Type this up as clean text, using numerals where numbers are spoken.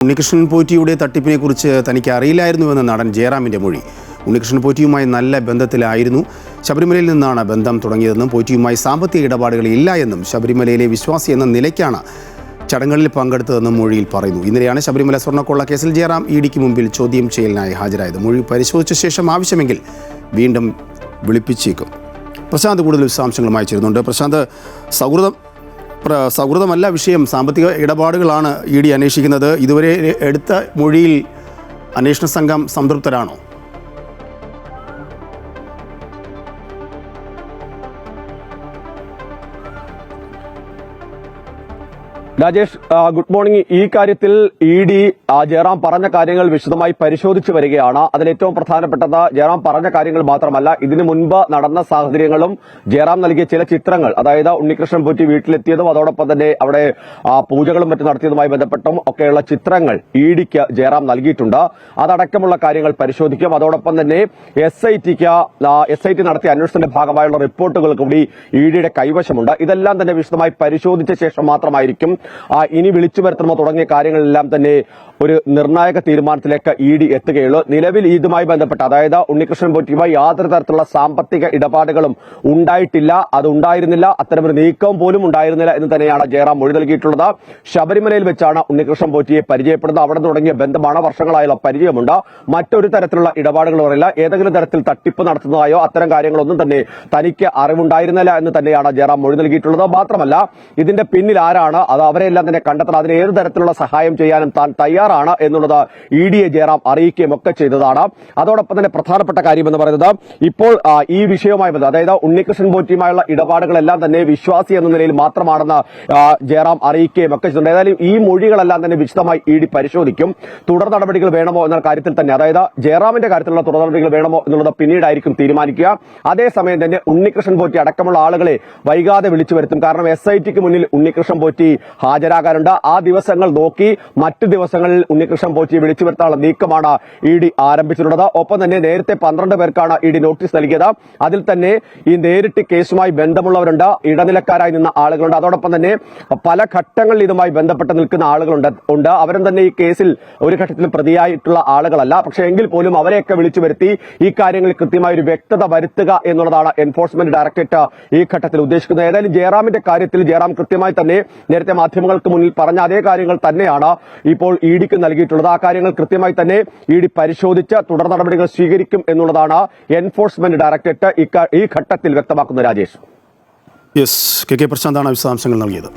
ഉണ്ണികൃഷ്ണൻ പോറ്റിയുടെ തട്ടിപ്പിനെക്കുറിച്ച് തനിക്ക് അറിയില്ലായിരുന്നുവെന്ന് നടൻ ജയറാമിൻ്റെ മൊഴി. ഉണ്ണികൃഷ്ണൻ പോറ്റിയുമായി നല്ല ബന്ധത്തിലായിരുന്നു. ശബരിമലയിൽ നിന്നാണ് ബന്ധം തുടങ്ങിയതെന്നും പോറ്റിയുമായി സാമ്പത്തിക ഇടപാടുകൾ ഇല്ല എന്നും ശബരിമലയിലെ വിശ്വാസി എന്ന നിലയ്ക്കാണ് ചടങ്ങുകളിൽ പങ്കെടുത്തതെന്നും മൊഴിയിൽ പറയുന്നു. ഇന്നലെയാണ് ശബരിമല സ്വർണ്ണക്കൊള്ള കേസിൽ ജയറാം ഇഡിക്ക് മുമ്പിൽ ചോദ്യം ചെയ്യലിനായി ഹാജരായത്. മൊഴി പരിശോധിച്ച ശേഷം ആവശ്യമെങ്കിൽ വീണ്ടും വിളിപ്പിച്ചേക്കും. പ്രശാന്ത് കൂടുതൽ വിശദാംശങ്ങളുമായി ചേരുന്നുണ്ട്. പ്രശാന്ത്, സൗഹൃദമല്ല വിഷയം, സാമ്പത്തിക ഇടപാടുകളാണ് ഇ ഡി അന്വേഷിക്കുന്നത്. ഇതുവരെ എടുത്ത മൊഴിയിൽ അന്വേഷണ സംഘം സംതൃപ്തരാണോ? Rajesh, good morning. ഈ കാര്യത്തിൽ ഇ ഡി ജയറാം പറഞ്ഞ കാര്യങ്ങൾ വിശദമായി പരിശോധിച്ചു വരികയാണ്. അതിലേറ്റവും പ്രധാനപ്പെട്ടത് ജയറാം പറഞ്ഞ കാര്യങ്ങൾ മാത്രമല്ല, ഇതിനു മുൻപ് നടന്ന സാഹചര്യങ്ങളും ജയറാം നൽകിയ ചില ചിത്രങ്ങൾ, അതായത് ഉണ്ണികൃഷ്ണൻ പോറ്റി വീട്ടിലെത്തിയതും അതോടൊപ്പം തന്നെ അവിടെ പൂജകളും മറ്റും നടത്തിയതുമായി ബന്ധപ്പെട്ടും ഒക്കെയുള്ള ചിത്രങ്ങൾ ഇ ഡിക്ക് ജയറാം നൽകിയിട്ടുണ്ട്. അതടക്കമുള്ള കാര്യങ്ങൾ പരിശോധിക്കും. അതോടൊപ്പം തന്നെ എസ് ഐ ടി നടത്തിയ അന്വേഷണത്തിന്റെ ഭാഗമായുള്ള റിപ്പോർട്ടുകൾ കൂടി ഇ ഡിയുടെ കൈവശമുണ്ട്. ഇതെല്ലാം തന്നെ വിശദമായി പരിശോധിച്ച ശേഷം മാത്രമായിരിക്കും ഇനി വിളിച്ചു വരുത്തണമോ തുടങ്ങിയ കാര്യങ്ങളെല്ലാം തന്നെ ഒരു നിർണായക തീരുമാനത്തിലേക്ക് ഇ ഡി എത്തുകയുള്ളൂ. നിലവിൽ ഇതുമായി ബന്ധപ്പെട്ട്, അതായത് ഉണ്ണികൃഷ്ണൻ പോറ്റിയുമായി യാതൊരു തരത്തിലുള്ള സാമ്പത്തിക ഇടപാടുകളും ഉണ്ടായിട്ടില്ല, അത് ഉണ്ടായിരുന്നില്ല, അത്തരമൊരു നീക്കം പോലും ഉണ്ടായിരുന്നില്ല എന്ന് തന്നെയാണ് ജയറാം മൊഴി നൽകിയിട്ടുള്ളത്. ശബരിമലയിൽ വെച്ചാണ് ഉണ്ണികൃഷ്ണൻ പോറ്റിയെ പരിചയപ്പെടുന്നത്. അവിടെ തുടങ്ങിയ ബന്ധമാണ്, വർഷങ്ങളായുള്ള പരിചയമുണ്ട്. മറ്റൊരു തരത്തിലുള്ള ഇടപാടുകൾ പറയില്ല. ഏതെങ്കിലും തരത്തിൽ തട്ടിപ്പ് നടത്തുന്നതായോ അത്തരം കാര്യങ്ങളൊന്നും തന്നെ തനിക്ക് അറിവുണ്ടായിരുന്നില്ല എന്ന് തന്നെയാണ് ജയറാം മൊഴി നൽകിയിട്ടുള്ളത്. മാത്രമല്ല, ഇതിന്റെ പിന്നിൽ ആരാണ്, അത് അവരെല്ലാം തന്നെ കണ്ടെത്തണം. അതിന് ഏത് തരത്തിലുള്ള സഹായം ചെയ്യാനും താൻ തയ്യാറാണ് എന്നുള്ളത് ഇ ഡിയെ ജയറാം അറിയിക്കുകയും ഒക്കെ ചെയ്തതാണ്. അതോടൊപ്പം തന്നെ പ്രധാനപ്പെട്ട കാര്യം എന്ന് പറയുന്നത്, ഇപ്പോൾ ഈ വിഷയവുമായി ബന്ധം, അതായത് ഉണ്ണികൃഷ്ണൻ പോറ്റിയുമായുള്ള ഇടപാടുകളെല്ലാം തന്നെ വിശ്വാസി എന്ന നിലയിൽ മാത്രമാണെന്ന് ജയറാം അറിയിക്കുകയും ഒക്കെ ചെയ്തിട്ടുണ്ട്. ഏതായാലും ഈ മൊഴികളെല്ലാം തന്നെ വിശദമായി ഇ ഡി പരിശോധിക്കും. തുടർ നടപടികൾ വേണമോ എന്ന കാര്യത്തിൽ തന്നെ, അതായത് ജയറാമിന്റെ കാര്യത്തിലുള്ള തുടർ നടപടികൾ വേണമോ എന്നുള്ളത് പിന്നീടായിരിക്കും തീരുമാനിക്കുക. അതേസമയം തന്നെ ഉണ്ണികൃഷ്ണൻ പോറ്റി അടക്കമുള്ള ആളുകളെ വൈകാതെ വിളിച്ചു വരുത്തും. കാരണം എസ് ഐ ടിക്ക് മുന്നിൽ ഉണ്ണികൃഷ്ണൻ പോറ്റി ഹാജരാകാനുണ്ട്. ആ ദിവസങ്ങൾ നോക്കി മറ്റു ദിവസങ്ങളിൽ ഉണ്ണികൃഷ്ണൻ പോറ്റിയെ വിളിച്ചു വരുത്താനുള്ള നീക്കമാണ് ഇ ഡി ആരംഭിച്ചിട്ടുള്ളത്. ഒപ്പം തന്നെ നേരത്തെ 12 പേർക്കാണ് ഇ ഡി നോട്ടീസ് നൽകിയത്. അതിൽ തന്നെ ഈ നേരിട്ട് കേസുമായി ബന്ധമുള്ളവരുണ്ട്, ഇടനിലക്കാരായി നിന്ന ആളുകളുണ്ട്, അതോടൊപ്പം തന്നെ പല ഘട്ടങ്ങളിൽ ഇതുമായി ബന്ധപ്പെട്ട് നിൽക്കുന്ന ആളുകളുണ്ട്. അവരും തന്നെ ഈ കേസിൽ ഒരു ഘട്ടത്തിലും പ്രതിയായിട്ടുള്ള ആളുകളല്ല. പക്ഷേ എങ്കിൽ പോലും അവരെയൊക്കെ വിളിച്ചു വരുത്തി ഈ കാര്യങ്ങളിൽ കൃത്യമായ ഒരു വ്യക്തത വരുത്തുക എന്നുള്ളതാണ് എൻഫോഴ്സ്മെന്റ് ഡയറക്ടറേറ്റ് ഈ ഘട്ടത്തിൽ ഉദ്ദേശിക്കുന്നത്. ഏതായാലും ജയറാമിന്റെ കാര്യത്തിൽ ജയറാം കൃത്യമായി തന്നെ നേരത്തെ മാധ്യമങ്ങൾക്ക് മുന്നിൽ പറഞ്ഞ അതേ കാര്യങ്ങൾ തന്നെയാണ് ഇപ്പോൾ ഇ ഡിക്ക് നൽകിയിട്ടുള്ളത്. ആ കാര്യങ്ങൾ കൃത്യമായി തന്നെ ഇ ഡി പരിശോധിച്ച് തുടർ നടപടികൾ സ്വീകരിക്കും എന്നുള്ളതാണ് എൻഫോഴ്സ്മെന്റ് ഡയറക്ടറേറ്റ് ഈ ഘട്ടത്തിൽ വ്യക്തമാക്കുന്നത്. രാജേഷ്, കെ പ്രശാന്താണ് വിശദാംശങ്ങൾ നൽകിയത്.